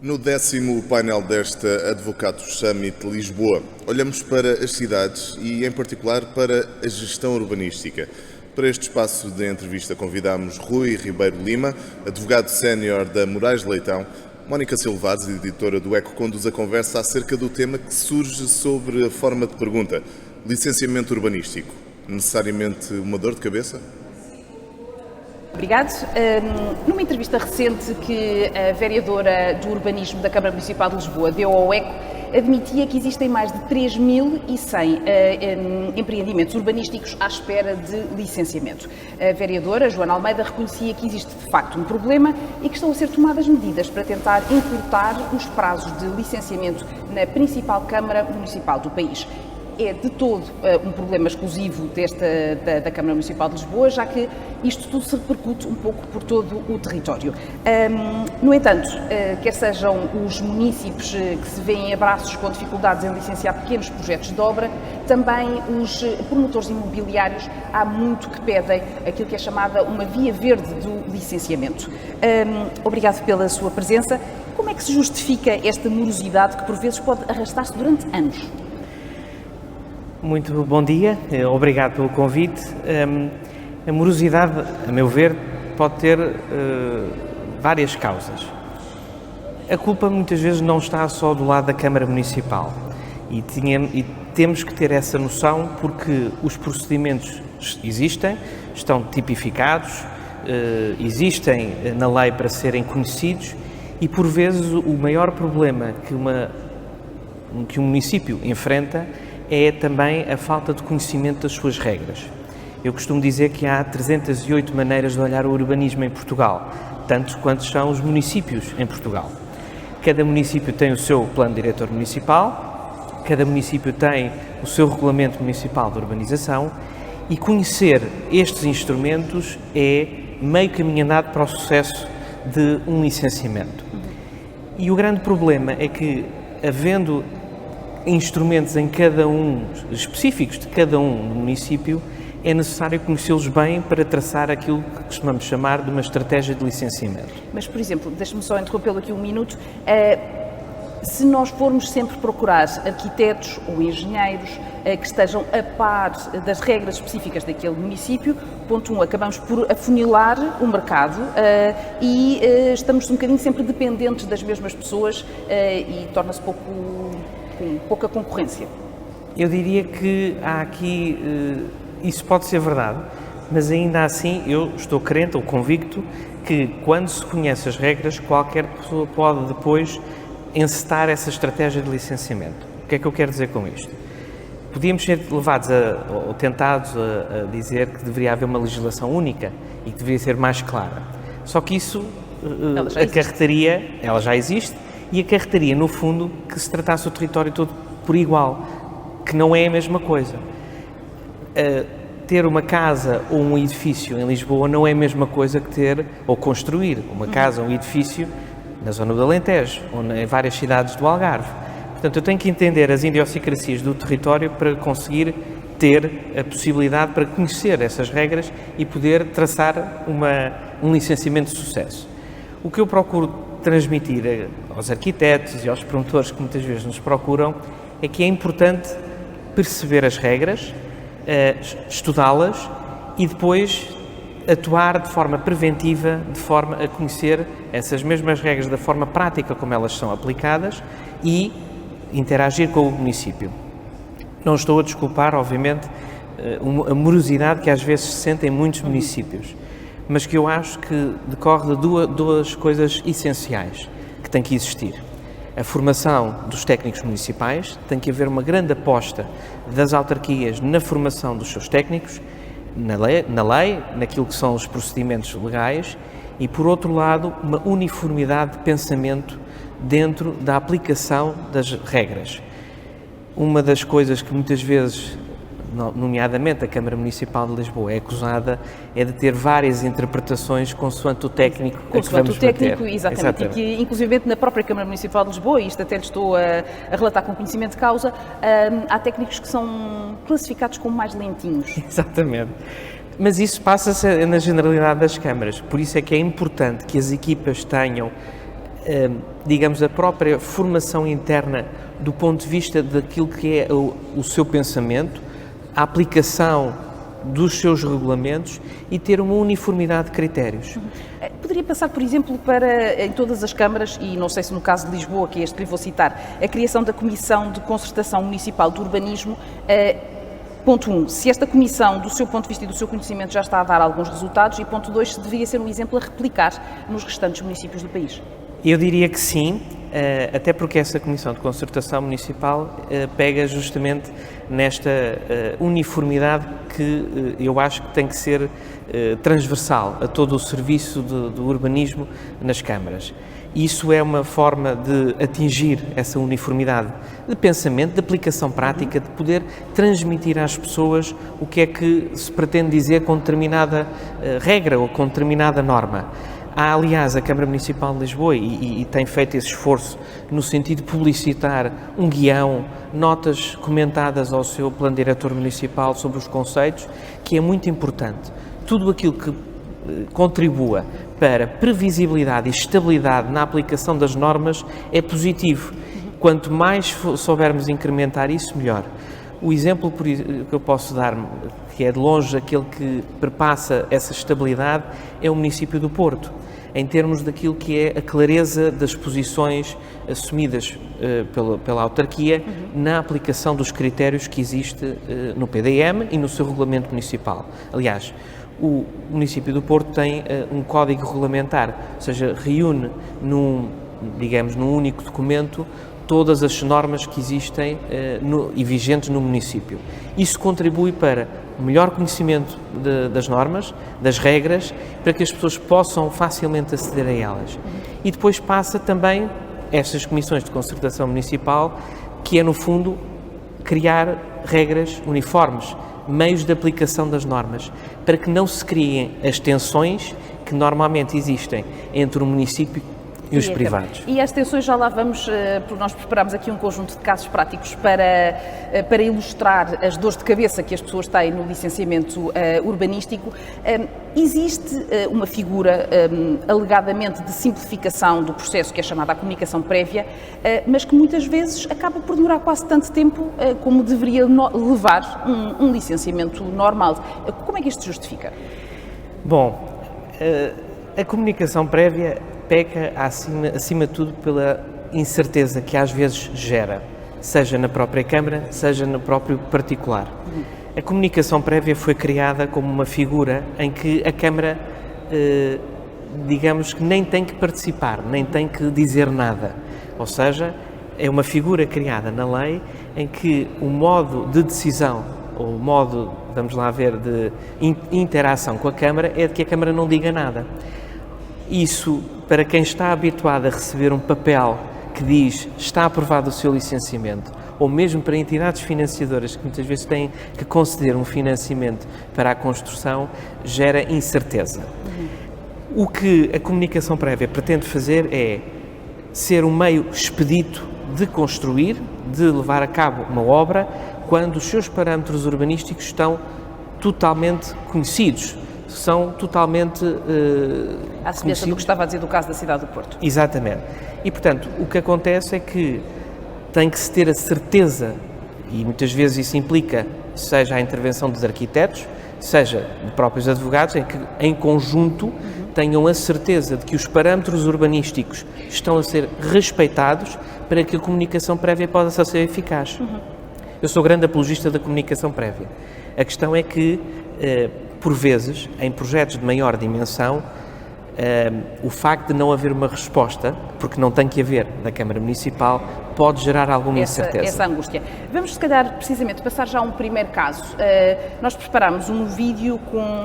No 10º painel desta Advocatus Summit Lisboa, olhamos para as cidades e, em particular, para a gestão urbanística. Para este espaço de entrevista convidamos Rui Ribeiro Lima, advogado sénior da Moraes Leitão. Mónica Silvares, editora do Eco, conduz a conversa acerca do tema que surge sobre a forma de pergunta. Licenciamento urbanístico, necessariamente uma dor de cabeça? Obrigado. Numa entrevista recente que a vereadora do Urbanismo da Câmara Municipal de Lisboa deu ao ECO, admitia que existem mais de 3.100 empreendimentos urbanísticos à espera de licenciamento. A vereadora Joana Almeida reconhecia que existe de facto um problema e que estão a ser tomadas medidas para tentar encurtar os prazos de licenciamento na principal Câmara Municipal do país. É de todo um problema exclusivo da Câmara Municipal de Lisboa, já que isto tudo se repercute um pouco por todo o território. No entanto, quer sejam os municípios que se veem em abraços com dificuldades em licenciar pequenos projetos de obra, também os promotores imobiliários há muito que pedem aquilo que é chamada uma via verde do licenciamento. Obrigado pela sua presença. Como é que se justifica esta morosidade que por vezes pode arrastar-se durante anos? Muito bom dia, obrigado pelo convite. A morosidade, a meu ver, pode ter várias causas. A culpa muitas vezes não está só do lado da Câmara Municipal e temos que ter essa noção porque os procedimentos existem, estão tipificados, existem na lei para serem conhecidos e por vezes o maior problema que um município enfrenta é também a falta de conhecimento das suas regras. Eu costumo dizer que há 308 maneiras de olhar o urbanismo em Portugal, tanto quanto são os municípios em Portugal. Cada município tem o seu plano diretor municipal, cada município tem o seu regulamento municipal de urbanização e conhecer estes instrumentos é meio caminho andado para o sucesso de um licenciamento. E o grande problema é que, havendo instrumentos em cada um, específicos de cada um do município, é necessário conhecê-los bem para traçar aquilo que costumamos chamar de uma estratégia de licenciamento. Mas, por exemplo, deixe-me só interrompê-lo aqui um minuto, se nós formos sempre procurar arquitetos ou engenheiros que estejam a par das regras específicas daquele município, ponto 1, acabamos por afunilar o mercado e estamos um bocadinho sempre dependentes das mesmas pessoas e torna-se com pouca concorrência. Eu diria que há aqui, isso pode ser verdade, mas ainda assim eu estou crente ou convicto que quando se conhece as regras, qualquer pessoa pode depois encetar essa estratégia de licenciamento. O que é que eu quero dizer com isto? Podíamos ser levados ou tentados a dizer que deveria haver uma legislação única e que deveria ser mais clara. Só que isso acarretaria, ela já existe, e acarretaria, no fundo, que se tratasse o território todo por igual, que não é a mesma coisa. Ter uma casa ou um edifício em Lisboa não é a mesma coisa que ter ou construir uma casa ou um edifício na zona do Alentejo ou em várias cidades do Algarve. Portanto, eu tenho que entender as idiosincrasias do território para conseguir ter a possibilidade para conhecer essas regras e poder traçar um licenciamento de sucesso. O que eu procuro transmitir aos arquitetos e aos promotores que muitas vezes nos procuram é que é importante perceber as regras, estudá-las e depois atuar de forma preventiva, de forma a conhecer essas mesmas regras da forma prática como elas são aplicadas e interagir com o município. Não estou a desculpar, obviamente, a morosidade que às vezes se sente em muitos municípios, mas que eu acho que decorre de duas coisas essenciais que têm que existir. A formação dos técnicos municipais, tem que haver uma grande aposta das autarquias na formação dos seus técnicos, na lei, naquilo que são os procedimentos legais e, por outro lado, uma uniformidade de pensamento dentro da aplicação das regras. Uma das coisas que muitas vezes, nomeadamente a Câmara Municipal de Lisboa, é acusada é de ter várias interpretações consoante o técnico a que vamos bater. Exatamente. E que, inclusive, na própria Câmara Municipal de Lisboa, e isto até lhe estou a relatar com conhecimento de causa, há técnicos que são classificados como mais lentinhos. Exatamente. Mas isso passa-se na generalidade das câmaras, por isso é que é importante que as equipas tenham digamos, a própria formação interna do ponto de vista daquilo que é o seu pensamento, a aplicação dos seus regulamentos e ter uma uniformidade de critérios. Poderia passar, por exemplo, para, em todas as câmaras, e não sei se no caso de Lisboa, que é este que lhe vou citar, a criação da Comissão de Concertação Municipal de Urbanismo. Ponto 1, se esta comissão, do seu ponto de vista e do seu conhecimento, já está a dar alguns resultados, e ponto 2, se deveria ser um exemplo a replicar nos restantes municípios do país. Eu diria que sim, até porque essa Comissão de Concertação Municipal pega justamente nesta uniformidade que eu acho que tem que ser transversal a todo o serviço do urbanismo nas câmaras. Isso é uma forma de atingir essa uniformidade de pensamento, de aplicação prática, de poder transmitir às pessoas o que é que se pretende dizer com determinada regra ou com determinada norma. Há, aliás, a Câmara Municipal de Lisboa e tem feito esse esforço no sentido de publicitar um guião, notas comentadas ao seu plano diretor municipal sobre os conceitos, que é muito importante. Tudo aquilo que contribua para previsibilidade e estabilidade na aplicação das normas é positivo. Quanto mais soubermos incrementar isso, melhor. O exemplo que eu posso dar, que é de longe aquele que perpassa essa estabilidade, é o município do Porto, em termos daquilo que é a clareza das posições assumidas pela autarquia na aplicação dos critérios que existe no PDM e no seu regulamento municipal. Aliás, o município do Porto tem um código regulamentar, ou seja, reúne num único documento todas as normas que existem e vigentes no município. Isso contribui para o melhor conhecimento das normas, das regras, para que as pessoas possam facilmente aceder a elas. E depois passa também estas comissões de concertação municipal, que é, no fundo, criar regras uniformes, meios de aplicação das normas, para que não se criem as tensões que normalmente existem entre o município e os privados. E as tensões já lá vamos, porque nós preparamos aqui um conjunto de casos práticos para ilustrar as dores de cabeça que as pessoas têm no licenciamento urbanístico. Existe uma figura alegadamente de simplificação do processo, que é chamada a comunicação prévia, mas que muitas vezes acaba por demorar quase tanto tempo como deveria levar um licenciamento normal. Como é que isto se justifica? Bom, a comunicação prévia peca, acima de tudo, pela incerteza que às vezes gera, seja na própria Câmara, seja no próprio particular. A comunicação prévia foi criada como uma figura em que a Câmara, digamos que nem tem que participar, nem tem que dizer nada. Ou seja, é uma figura criada na lei em que o modo de decisão, ou o modo, vamos lá ver, de interação com a Câmara é de que a Câmara não diga nada. Isso, para quem está habituado a receber um papel que diz está aprovado o seu licenciamento, ou mesmo para entidades financiadoras que muitas vezes têm que conceder um financiamento para a construção, gera incerteza. O que a comunicação prévia pretende fazer é ser um meio expedito de construir, de levar a cabo uma obra, quando os seus parâmetros urbanísticos estão totalmente conhecidos, são totalmente à semelhança do que estava a dizer do caso da cidade do Porto. Exatamente. E, portanto, o que acontece é que tem que se ter a certeza, e muitas vezes isso implica, seja a intervenção dos arquitetos, seja de próprios advogados, em que, em conjunto, tenham a certeza de que os parâmetros urbanísticos estão a ser respeitados para que a comunicação prévia possa ser eficaz. Eu sou grande apologista da comunicação prévia. A questão é que, por vezes, em projetos de maior dimensão, o facto de não haver uma resposta, porque não tem que haver na Câmara Municipal, pode gerar alguma incerteza. Essa angústia. Vamos, se calhar, precisamente, passar já a um primeiro caso. Nós preparámos um vídeo com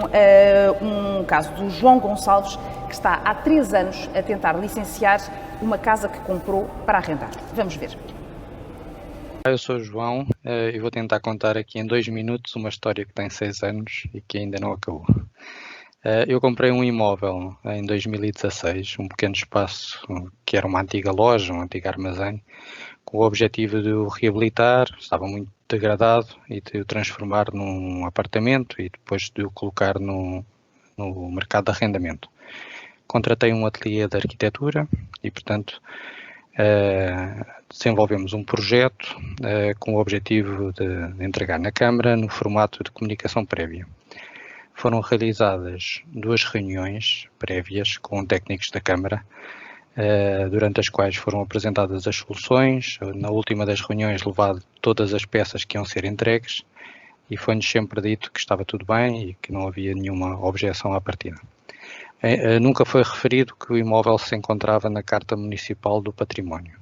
um caso do João Gonçalves, que está há 3 anos a tentar licenciar uma casa que comprou para arrendar. Vamos ver. Eu sou o João e vou tentar contar aqui em 2 minutos uma história que tem 6 anos e que ainda não acabou. Eu comprei um imóvel em 2016, um pequeno espaço que era uma antiga loja, um antigo armazém, com o objetivo de o reabilitar, estava muito degradado, e de o transformar num apartamento e depois de o colocar no mercado de arrendamento. contratei um ateliê de arquitetura e, portanto, desenvolvemos um projeto com o objetivo de entregar na Câmara no formato de comunicação prévia. Foram realizadas 2 reuniões prévias com técnicos da Câmara, durante as quais foram apresentadas as soluções. Na última das reuniões, levado todas as peças que iam ser entregues e foi-nos sempre dito que estava tudo bem e que não havia nenhuma objeção à partida. Nunca foi referido que o imóvel se encontrava na Carta Municipal do Património.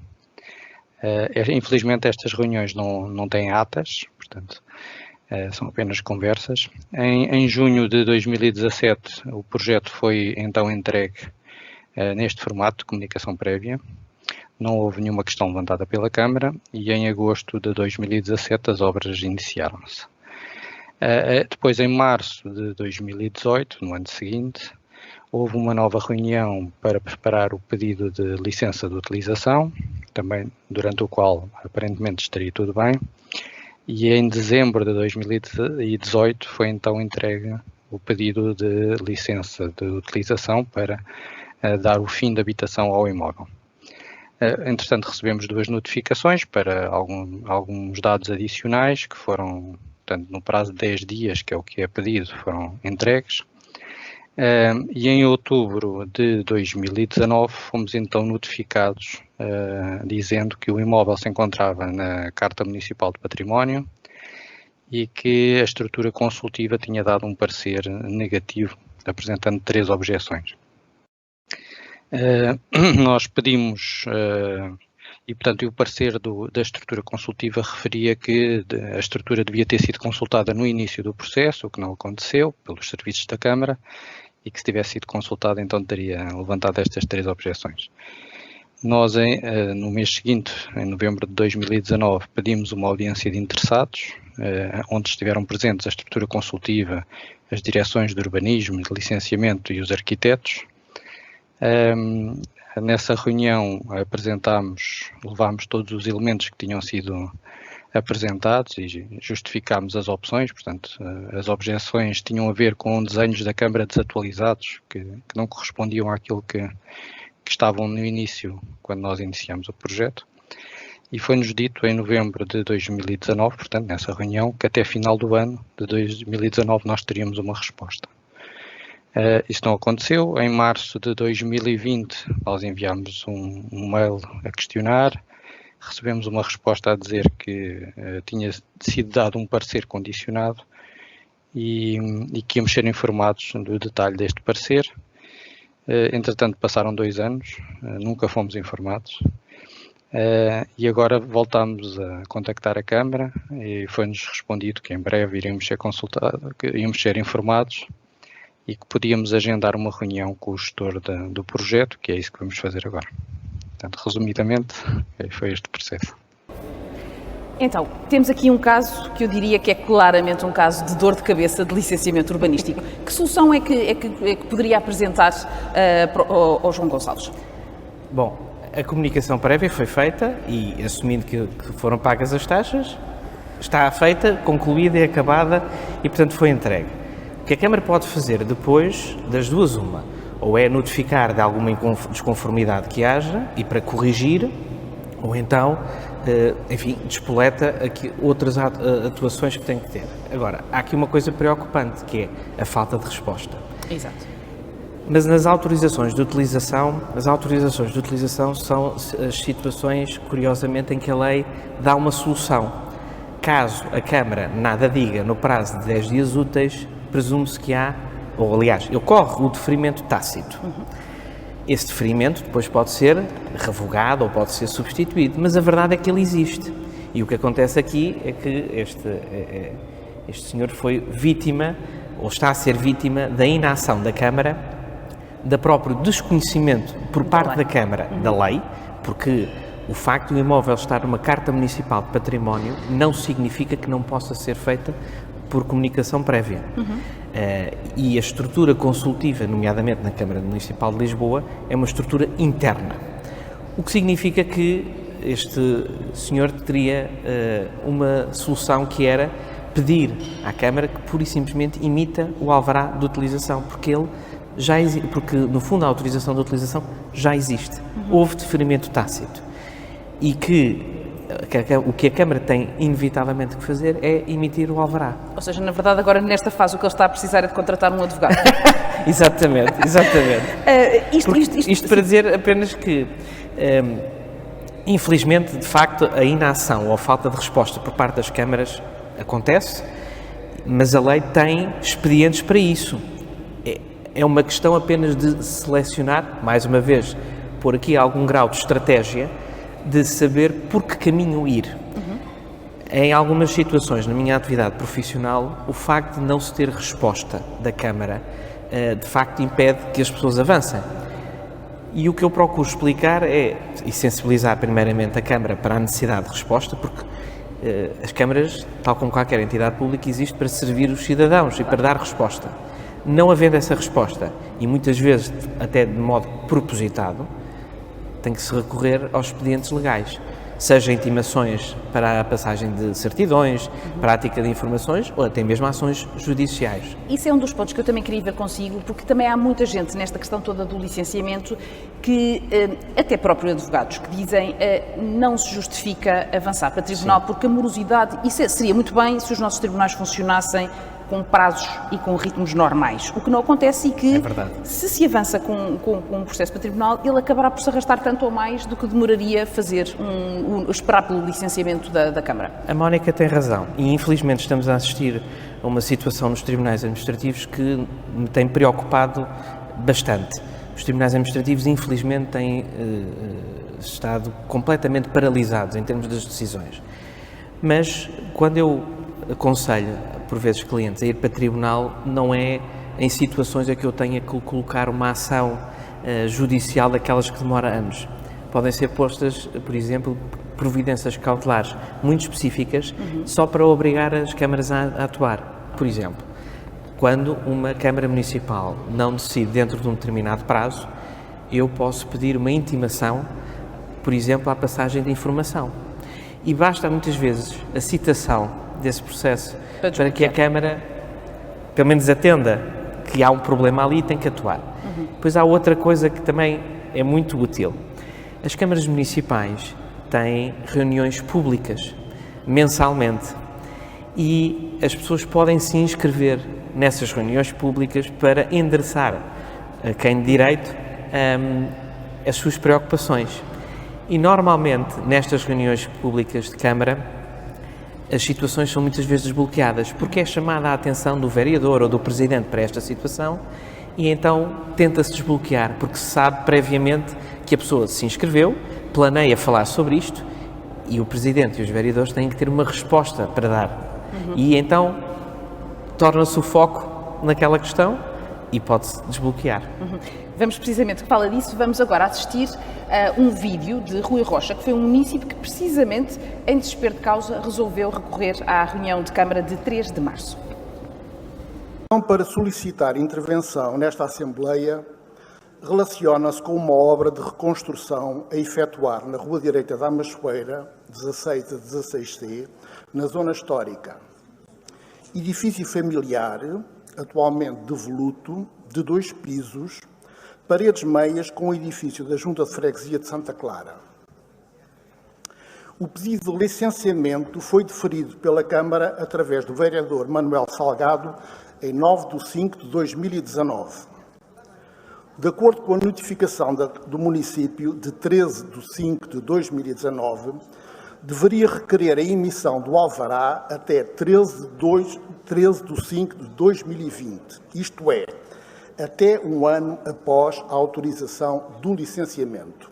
Infelizmente, estas reuniões não têm atas, portanto, são apenas conversas. Em junho de 2017, o projeto foi então entregue neste formato de comunicação prévia. Não houve nenhuma questão levantada pela Câmara e em agosto de 2017 as obras iniciaram-se. Depois, em março de 2018, no ano seguinte, houve uma nova reunião para preparar o pedido de licença de utilização, também durante o qual aparentemente estaria tudo bem, e em dezembro de 2018 foi então entregue o pedido de licença de utilização para dar o fim de habitação ao imóvel. Entretanto, recebemos 2 notificações para alguns dados adicionais que foram, portanto, no prazo de 10 dias, que é o que é pedido, foram entregues. E em outubro de 2019 fomos então notificados dizendo que o imóvel se encontrava na Carta Municipal de Património e que a estrutura consultiva tinha dado um parecer negativo, apresentando 3 objeções. Nós pedimos, e portanto o parecer da estrutura consultiva referia que a estrutura devia ter sido consultada no início do processo, o que não aconteceu, pelos serviços da Câmara, e que se tivesse sido consultada então teria levantado estas 3 objeções. Nós, no mês seguinte, em novembro de 2019, pedimos uma audiência de interessados, onde estiveram presentes a estrutura consultiva, as direções de urbanismo, de licenciamento e os arquitetos. Nessa reunião levámos todos os elementos que tinham sido apresentados e justificámos as opções. Portanto, as objeções tinham a ver com desenhos da Câmara desatualizados, que não correspondiam àquilo que estavam no início, quando nós iniciamos o projeto. E foi-nos dito em novembro de 2019, portanto, nessa reunião, que até final do ano de 2019 nós teríamos uma resposta. Isso não aconteceu. Em março de 2020 nós enviámos um mail a questionar, recebemos uma resposta a dizer que tinha sido dado um parecer condicionado e que íamos ser informados do detalhe deste parecer. Entretanto, passaram 2 anos, nunca fomos informados. E agora voltamos a contactar a Câmara e foi-nos respondido que em breve iríamos ser consultados, que íamos ser informados e que podíamos agendar uma reunião com o gestor do projeto, que é isso que vamos fazer agora. Portanto, resumidamente, foi este processo. Então, temos aqui um caso que eu diria que é claramente um caso de dor de cabeça de licenciamento urbanístico. Que solução é que poderia apresentar ao João Gonçalves? Bom, a comunicação prévia foi feita e, assumindo que foram pagas as taxas, está feita, concluída e acabada e, portanto, foi entregue. O que a Câmara pode fazer depois, das duas uma, ou é notificar de alguma desconformidade que haja e para corrigir, ou então, enfim, despoleta aqui outras atuações que tem que ter. Agora, há aqui uma coisa preocupante, que é a falta de resposta. Exato. Mas nas autorizações de utilização, são as situações, curiosamente, em que a lei dá uma solução. Caso a Câmara nada diga no prazo de 10 dias úteis, presume-se que há, ou aliás, ocorre o deferimento tácito. Esse deferimento depois pode ser revogado ou pode ser substituído, mas a verdade é que ele existe. E o que acontece aqui é que este senhor foi vítima, ou está a ser vítima, da inação da Câmara, da próprio desconhecimento por parte da Câmara da lei, porque o facto do imóvel estar numa Carta Municipal de Património não significa que não possa ser feita por comunicação prévia. E a estrutura consultiva, nomeadamente na Câmara Municipal de Lisboa, é uma estrutura interna. O que significa que este senhor teria uma solução que era pedir à Câmara que pura e simplesmente imita o alvará de utilização, porque ele porque no fundo a autorização da utilização já existe. Houve deferimento tácito. E o que a Câmara tem inevitavelmente que fazer é emitir o alvará. Ou seja, na verdade, agora nesta fase o que ele está a precisar é de contratar um advogado. Exatamente. Isto para dizer apenas que, infelizmente, de facto, a inação ou a falta de resposta por parte das câmaras acontece, mas a lei tem expedientes para isso. É uma questão apenas de selecionar, mais uma vez, pôr aqui algum grau de estratégia, de saber por que caminho ir. Em algumas situações, na minha atividade profissional, o facto de não se ter resposta da Câmara, de facto, impede que as pessoas avancem. E o que eu procuro explicar e sensibilizar primeiramente a Câmara para a necessidade de resposta, porque as câmaras, tal como qualquer entidade pública, existem para servir os cidadãos e para dar resposta. Não havendo essa resposta, e muitas vezes até de modo propositado, tem que se recorrer aos expedientes legais, seja intimações para a passagem de certidões, prática de informações ou até mesmo ações judiciais. Isso é um dos pontos que eu também queria ver consigo, porque também há muita gente nesta questão toda do licenciamento que, até próprios advogados, que dizem não se justifica avançar para tribunal. Sim. Porque a morosidade, isso seria muito bem se os nossos tribunais funcionassem com prazos e com ritmos normais. O que não acontece é que, se avança com um processo para tribunal, ele acabará por se arrastar tanto ou mais do que demoraria fazer esperar pelo licenciamento da Câmara. A Mónica tem razão e, infelizmente, estamos a assistir a uma situação nos tribunais administrativos que me tem preocupado bastante. Os tribunais administrativos, infelizmente, têm estado completamente paralisados em termos das decisões. Mas, quando eu aconselho, por vezes, clientes a ir para tribunal, não é em situações em que eu tenha que colocar uma ação judicial daquelas que demora anos. Podem ser postas, por exemplo, providências cautelares muito específicas, só para obrigar as câmaras a atuar. Por exemplo, quando uma Câmara Municipal não decide dentro de um determinado prazo, eu posso pedir uma intimação, por exemplo, à passagem de informação. E basta muitas vezes a citação desse processo para que a Câmara, pelo menos, atenda que há um problema ali e tem que atuar. Depois há outra coisa que também é muito útil. As câmaras municipais têm reuniões públicas mensalmente e as pessoas podem se inscrever nessas reuniões públicas para endereçar a quem de direito as suas preocupações. E normalmente nestas reuniões públicas de Câmara as situações são muitas vezes desbloqueadas porque é chamada a atenção do vereador ou do presidente para esta situação e então tenta-se desbloquear porque se sabe previamente que a pessoa se inscreveu, planeia falar sobre isto e o presidente e os vereadores têm que ter uma resposta para dar. E então torna-se o foco naquela questão e pode-se desbloquear. Vamos precisamente, que fala disso, vamos agora assistir a um vídeo de Rui Rocha, que foi um município que precisamente, em desespero de causa, resolveu recorrer à reunião de Câmara de 3 de março. Para solicitar intervenção nesta Assembleia, relaciona-se com uma obra de reconstrução a efetuar na Rua Direita da Amachoeira, 16 a 16C, na zona histórica. Edifício familiar, atualmente devoluto, de 2 pisos, paredes meias com o edifício da Junta de Freguesia de Santa Clara. O pedido de licenciamento foi deferido pela Câmara através do vereador Manuel Salgado em 9 de 5 de 2019. De acordo com a notificação do município de 13 de 5 de 2019, deveria requerer a emissão do alvará até 13 de 5 de 2020, isto é, até um ano após a autorização do licenciamento.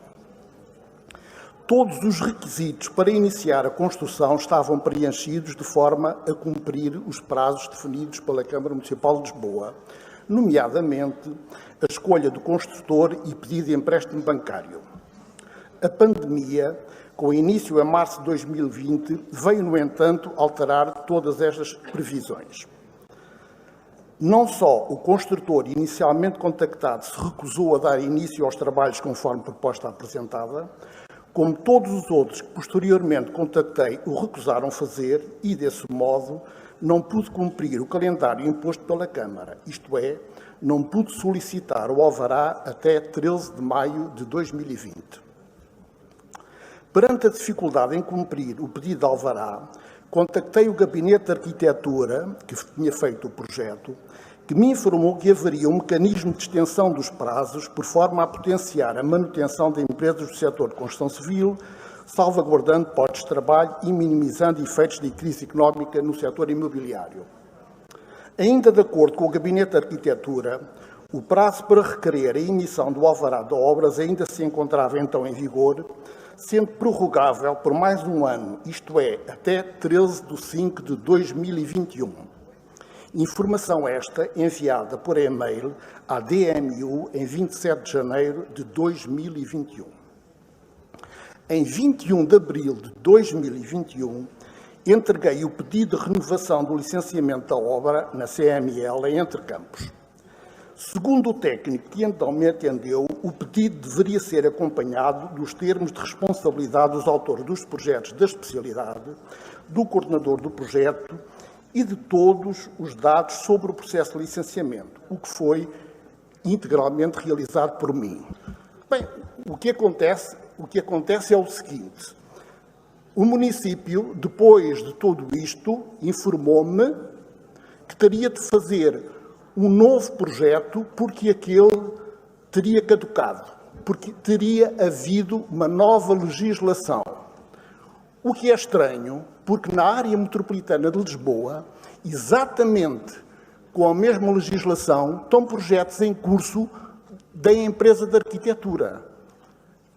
Todos os requisitos para iniciar a construção estavam preenchidos de forma a cumprir os prazos definidos pela Câmara Municipal de Lisboa, nomeadamente a escolha do construtor e pedido de empréstimo bancário. A pandemia, com início em março de 2020, veio, no entanto, alterar todas estas previsões. Não só o construtor inicialmente contactado se recusou a dar início aos trabalhos conforme proposta apresentada, como todos os outros que posteriormente contactei o recusaram fazer e, desse modo, não pude cumprir o calendário imposto pela Câmara, isto é, não pude solicitar o alvará até 13 de maio de 2020. Perante a dificuldade em cumprir o pedido de alvará, contactei o Gabinete de Arquitetura, que tinha feito o projeto, que me informou que haveria um mecanismo de extensão dos prazos por forma a potenciar a manutenção de empresas do setor de construção civil, salvaguardando postos de trabalho e minimizando efeitos de crise económica no setor imobiliário. Ainda de acordo com o Gabinete de Arquitetura, o prazo para requerer a emissão do alvará de obras ainda se encontrava então em vigor, sendo prorrogável por mais um ano, isto é, até 13 de 5 de 2021. Informação esta enviada por e-mail à DMU em 27 de janeiro de 2021. Em 21 de abril de 2021, entreguei o pedido de renovação do licenciamento da obra na CML em Entre Campos. Segundo o técnico que então me atendeu, o pedido deveria ser acompanhado dos termos de responsabilidade dos autores dos projetos da especialidade, do coordenador do projeto e de todos os dados sobre o processo de licenciamento, o que foi integralmente realizado por mim. Bem, o que acontece é o seguinte: o município, depois de tudo isto, informou-me que teria de fazer um novo projeto porque aquele teria caducado, porque teria havido uma nova legislação. O que é estranho, porque na área metropolitana de Lisboa, exatamente com a mesma legislação, estão projetos em curso da empresa de arquitetura.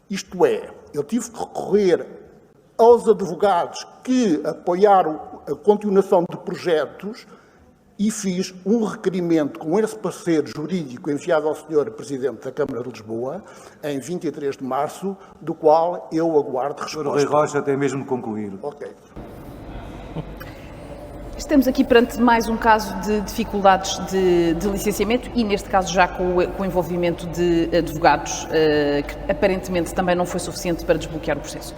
Isto é, eu tive que recorrer aos advogados que apoiaram a continuação de projetos e fiz um requerimento com esse parceiro jurídico enviado ao Sr. Presidente da Câmara de Lisboa, em 23 de março, do qual eu aguardo resposta. Sr. Rui Rocha tem mesmo concluído. Ok. Estamos aqui perante mais um caso de dificuldades de licenciamento e, neste caso, já com o envolvimento de advogados, que aparentemente também não foi suficiente para desbloquear o processo.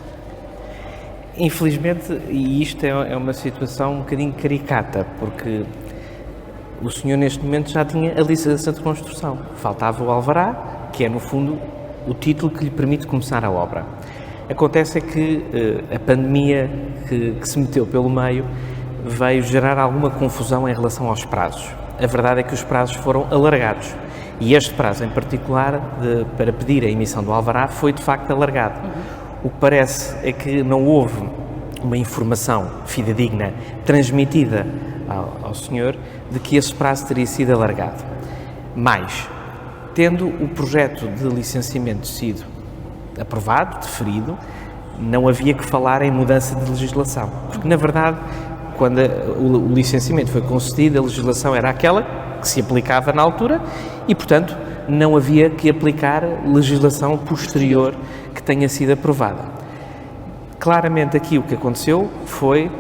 Infelizmente, e isto é uma situação um bocadinho caricata, porque o senhor neste momento já tinha a licença de construção. Faltava o alvará, que é no fundo o título que lhe permite começar a obra. Acontece é que a pandemia que se meteu pelo meio veio gerar alguma confusão em relação aos prazos. A verdade é que os prazos foram alargados e este prazo em particular para pedir a emissão do alvará foi de facto alargado. O que parece é que não houve uma informação fidedigna transmitida ao senhor de que esse prazo teria sido alargado. Mas, tendo o projeto de licenciamento sido aprovado, deferido, não havia que falar em mudança de legislação, porque na verdade, quando o licenciamento foi concedido, a legislação era aquela que se aplicava na altura e, portanto, não havia que aplicar legislação posterior que tenha sido aprovada. Claramente aqui o que aconteceu foi,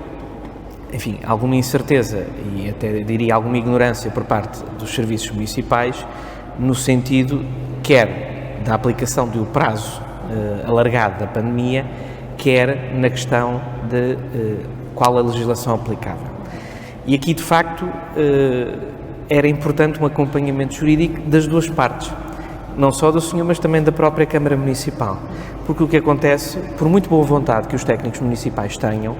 enfim, alguma incerteza e até diria alguma ignorância por parte dos serviços municipais no sentido quer da aplicação do prazo alargado da pandemia, quer na questão de qual a legislação aplicava. E aqui, de facto, era importante um acompanhamento jurídico das duas partes, não só do senhor, mas também da própria Câmara Municipal, porque o que acontece, por muito boa vontade que os técnicos municipais tenham,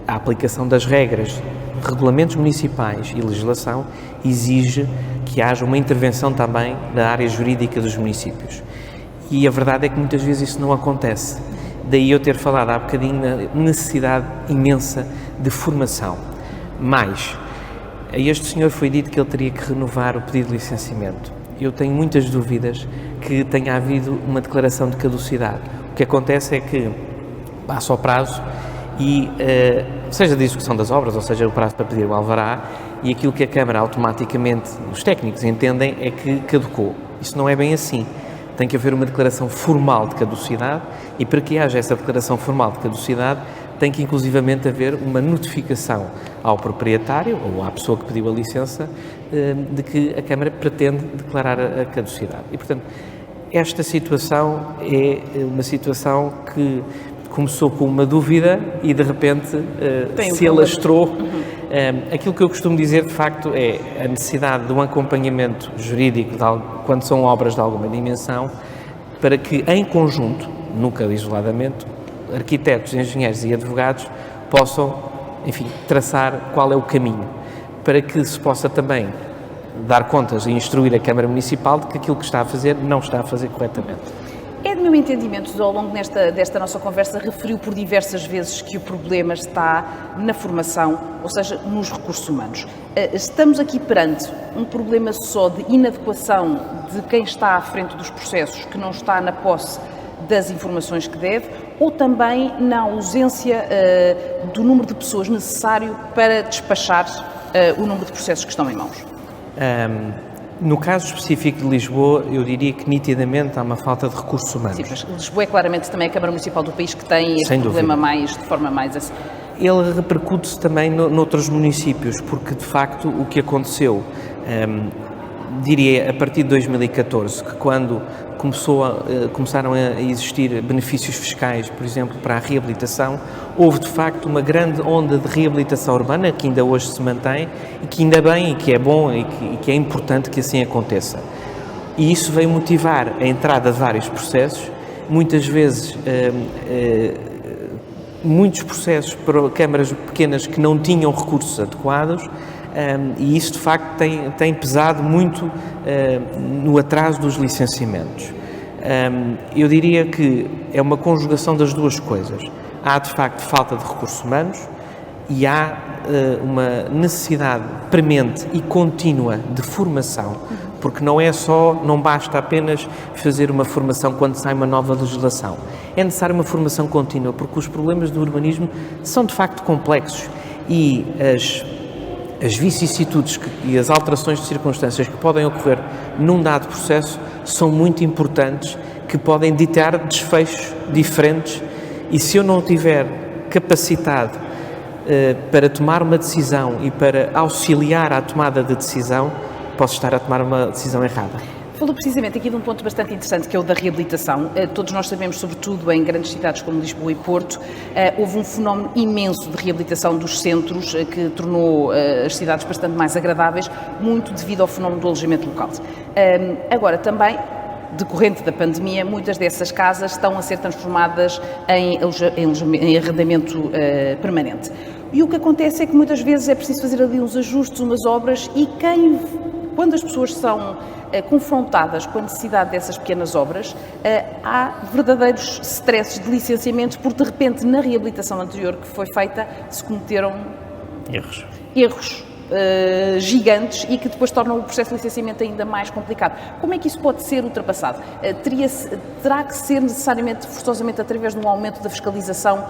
a aplicação das regras, regulamentos municipais e legislação exige que haja uma intervenção também da área jurídica dos municípios. E a verdade é que muitas vezes isso não acontece. Daí eu ter falado há bocadinho na necessidade imensa de formação. Mas a este senhor foi dito que ele teria que renovar o pedido de licenciamento. Eu tenho muitas dúvidas que tenha havido uma declaração de caducidade. O que acontece é que passa o prazo e, seja de execução das obras, ou seja, o prazo para pedir o alvará, e aquilo que a Câmara automaticamente, os técnicos entendem, é que caducou. Isso não é bem assim. Tem que haver uma declaração formal de caducidade e para que haja essa declaração formal de caducidade tem que inclusivamente haver uma notificação ao proprietário ou à pessoa que pediu a licença de que a Câmara pretende declarar a caducidade. E, portanto, esta situação é uma situação que começou com uma dúvida e de repente se alastrou. Aquilo que eu costumo dizer, de facto, é a necessidade de um acompanhamento jurídico quando são obras de alguma dimensão, para que, em conjunto, nunca isoladamente, arquitetos, engenheiros e advogados possam, enfim, traçar qual é o caminho, para que se possa também dar contas e instruir a Câmara Municipal de que aquilo que está a fazer não está a fazer corretamente. É do meu entendimento, ao longo desta nossa conversa, referiu por diversas vezes que o problema está na formação, ou seja, nos recursos humanos. Estamos aqui perante um problema só de inadequação de quem está à frente dos processos, que não está na posse das informações que deve, ou também na ausência do número de pessoas necessário para despachar o número de processos que estão em mãos? No caso específico de Lisboa, eu diria que nitidamente há uma falta de recursos humanos. Sim, mas Lisboa é claramente também a Câmara Municipal do país que tem este problema de forma mais assim. Ele repercute-se também noutros municípios, porque de facto o que diria a partir de 2014, que quando começaram a existir benefícios fiscais, por exemplo, para a reabilitação, houve de facto uma grande onda de reabilitação urbana que ainda hoje se mantém e que ainda bem e que é bom e que é importante que assim aconteça. E isso veio motivar a entrada de vários processos, muitas vezes muitos processos para câmaras pequenas que não tinham recursos adequados, e isso de facto tem pesado muito no atraso dos licenciamentos. Eu diria que é uma conjugação das duas coisas. Há de facto falta de recursos humanos e há uma necessidade premente e contínua de formação, porque não basta apenas fazer uma formação quando sai uma nova legislação. É necessária uma formação contínua, porque os problemas do urbanismo são de facto complexos e as vicissitudes e as alterações de circunstâncias que podem ocorrer num dado processo são muito importantes, que podem ditar desfechos diferentes, e se eu não tiver capacidade para tomar uma decisão e para auxiliar à tomada de decisão, posso estar a tomar uma decisão errada. Falou precisamente aqui de um ponto bastante interessante, que é o da reabilitação. Todos nós sabemos, sobretudo em grandes cidades como Lisboa e Porto, houve um fenómeno imenso de reabilitação dos centros, que tornou as cidades bastante mais agradáveis, muito devido ao fenómeno do alojamento local. Agora, também, decorrente da pandemia, muitas dessas casas estão a ser transformadas em arrendamento permanente. E o que acontece é que muitas vezes é preciso fazer ali uns ajustes, umas obras, e quando as pessoas são confrontadas com a necessidade dessas pequenas obras, há verdadeiros stresses de licenciamento, porque de repente na reabilitação anterior que foi feita se cometeram erros gigantes e que depois tornam o processo de licenciamento ainda mais complicado. Como é que isso pode ser ultrapassado? Terá que ser necessariamente, forçosamente, através de um aumento da fiscalização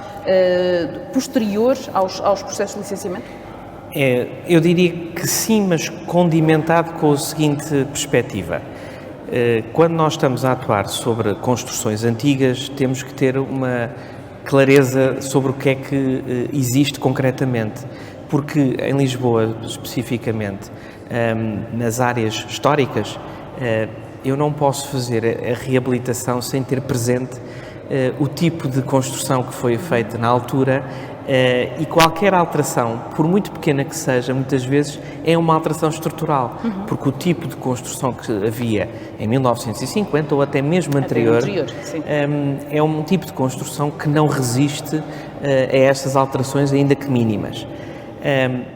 posterior aos processos de licenciamento? Eu diria que sim, mas condimentado com a seguinte perspectiva. Quando nós estamos a atuar sobre construções antigas, temos que ter uma clareza sobre o que é que existe concretamente, porque em Lisboa, especificamente, nas áreas históricas, eu não posso fazer a reabilitação sem ter presente o tipo de construção que foi feita na altura. E qualquer alteração, por muito pequena que seja, muitas vezes é uma alteração estrutural, porque o tipo de construção que havia em 1950 ou até mesmo anterior é um tipo de construção que não resiste a estas alterações, ainda que mínimas.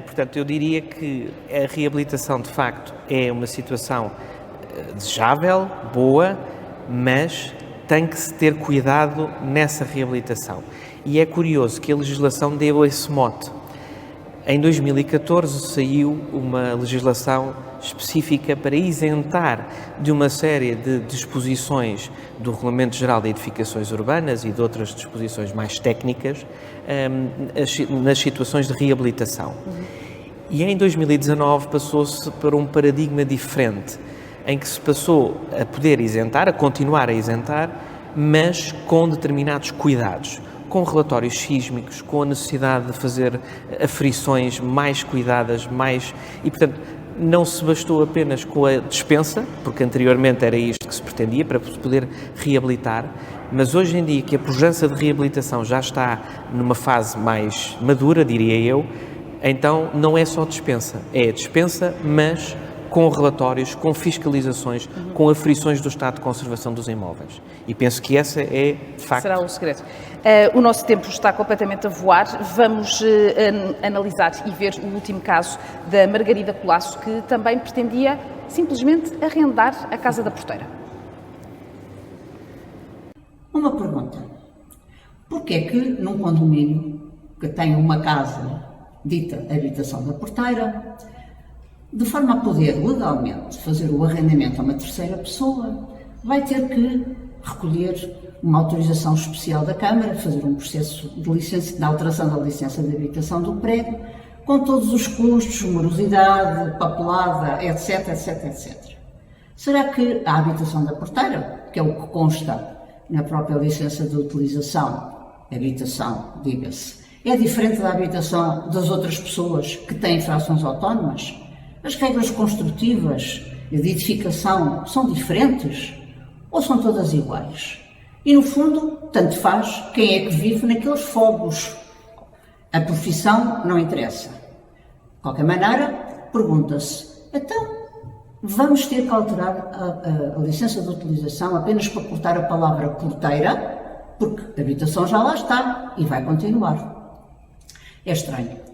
Portanto, eu diria que a reabilitação, de facto, é uma situação desejável, boa, mas tem que se ter cuidado nessa reabilitação. E é curioso que a legislação deu esse mote. Em 2014 saiu uma legislação específica para isentar de uma série de disposições do Regulamento Geral de Edificações Urbanas e de outras disposições mais técnicas nas situações de reabilitação. E em 2019 passou-se para um paradigma diferente, em que se passou a poder isentar, a continuar a isentar, mas com determinados cuidados, com relatórios sísmicos, com a necessidade de fazer aferições mais cuidadas, e portanto não se bastou apenas com a dispensa, porque anteriormente era isto que se pretendia para se poder reabilitar, Mas hoje em dia que a pujança de reabilitação já está numa fase mais madura, diria eu, então não é só dispensa, é dispensa, mas com relatórios, com fiscalizações, com aferições do estado de conservação dos imóveis. E penso que essa é, de facto... Será o segredo. O nosso tempo está completamente a voar. Vamos analisar e ver o último caso da Margarida Colasso, que também pretendia simplesmente arrendar a casa da porteira. Uma pergunta. Porquê é que num condomínio que tem uma casa dita habitação da porteira, de forma a poder legalmente fazer o arrendamento a uma terceira pessoa, vai ter que recolher uma autorização especial da Câmara, fazer um processo de alteração da licença de habitação do prédio, com todos os custos, morosidade, papelada, etc, etc, etc. Será que a habitação da porteira, que é o que consta na própria licença de utilização, habitação, diga-se, é diferente da habitação das outras pessoas que têm frações autónomas? As regras construtivas de edificação são diferentes ou são todas iguais? E no fundo, tanto faz quem é que vive naqueles fogos. A profissão não interessa. De qualquer maneira, pergunta-se, então vamos ter que alterar a licença de utilização apenas para cortar a palavra porteira, porque a habitação já lá está e vai continuar. É estranho.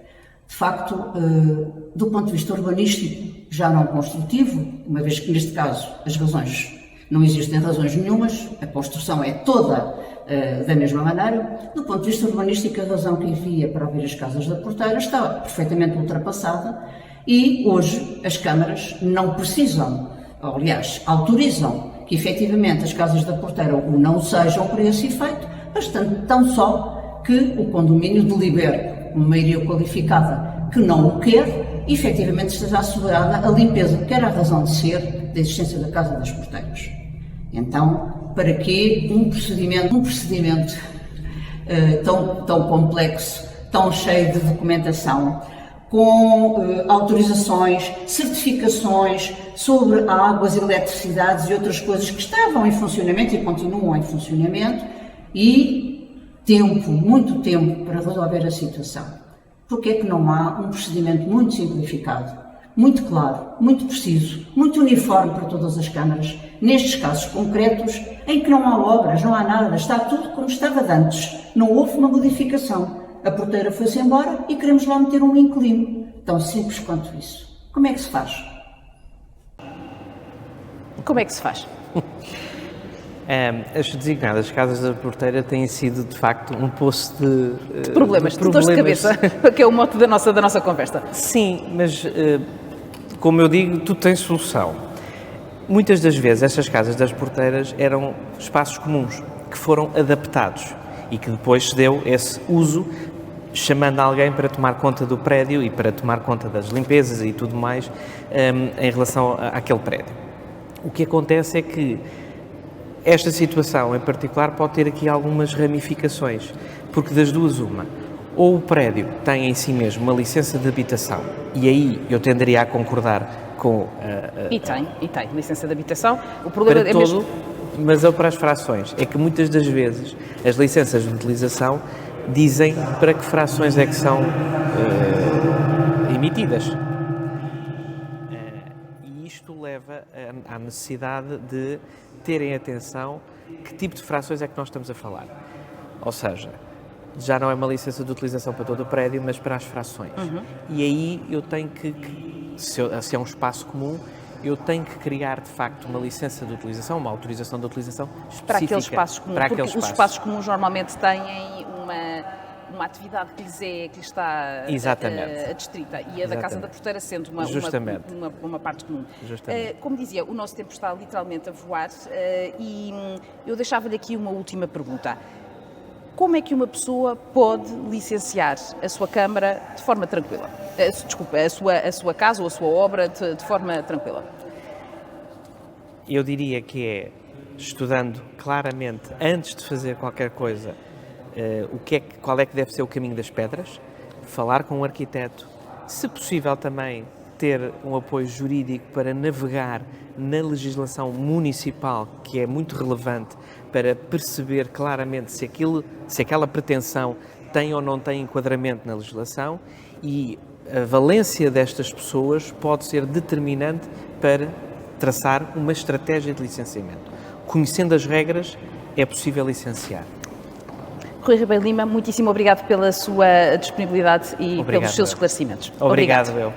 De facto, do ponto de vista urbanístico, já não construtivo, uma vez que neste caso não existem razões nenhumas, a construção é toda da mesma maneira, do ponto de vista urbanístico a razão que havia para abrir as casas da porteira está perfeitamente ultrapassada e hoje as câmaras não precisam, ou, aliás, autorizam que efetivamente as casas da porteira o não sejam para esse efeito, bastante tão só que o condomínio delibere uma maioria qualificada que não o quer, e efetivamente esteja assegurada a limpeza, que era a razão de ser da existência da Casa das Porteiras. Então, para que um procedimento tão complexo, tão cheio de documentação, com autorizações, certificações sobre águas, eletricidades e outras coisas que estavam em funcionamento e continuam em funcionamento, e muito tempo para resolver a situação? Porque é que não há um procedimento muito simplificado, muito claro, muito preciso, muito uniforme para todas as câmaras, nestes casos concretos, em que não há obras, não há nada, está tudo como estava de antes, não houve uma modificação, a porteira foi-se embora e queremos lá meter um inquilino, tão simples quanto isso. Como é que se faz? Como é que se faz? As designadas casas da porteira têm sido, de facto, um poço de problemas, de dores de cabeça, que é o mote da nossa conversa. Sim, mas, como eu digo, tudo tem solução. Muitas das vezes, estas casas das porteiras eram espaços comuns, que foram adaptados e que depois se deu esse uso, chamando alguém para tomar conta do prédio e para tomar conta das limpezas e tudo mais em relação àquele prédio. O que acontece é que esta situação em particular pode ter aqui algumas ramificações, porque das duas uma, ou o prédio tem em si mesmo uma licença de habitação, e aí eu tenderia a concordar com E tem licença de habitação, o problema para é mesmo... Mas para as frações, é que muitas das vezes as licenças de utilização dizem para que frações é que são emitidas. E isto leva à necessidade de terem atenção que tipo de frações é que nós estamos a falar. Ou seja, já não é uma licença de utilização para todo o prédio, mas para as frações. E aí eu tenho se é um espaço comum, eu tenho que criar, de facto, uma licença de utilização, uma autorização de utilização específica. Para aqueles espaços comuns, porque os espaços comuns normalmente têm uma atividade que lhes está adstrita, e a da Casa da Porteira sendo uma parte comum. Como dizia, o nosso tempo está literalmente a voar e eu deixava-lhe aqui uma última pergunta. Como é que uma pessoa pode licenciar a sua Câmara de forma tranquila? Desculpa, a sua casa ou a sua obra de forma tranquila? Eu diria que é estudando claramente, antes de fazer qualquer coisa, qual é que deve ser o caminho das pedras, falar com um arquiteto, se possível também ter um apoio jurídico para navegar na legislação municipal, que é muito relevante para perceber claramente se aquela pretensão tem ou não tem enquadramento na legislação, e a valência destas pessoas pode ser determinante para traçar uma estratégia de licenciamento. Conhecendo as regras, é possível licenciar. Rui Ribeiro Lima, muitíssimo obrigado pela sua disponibilidade e pelos seus esclarecimentos. Obrigado, eu.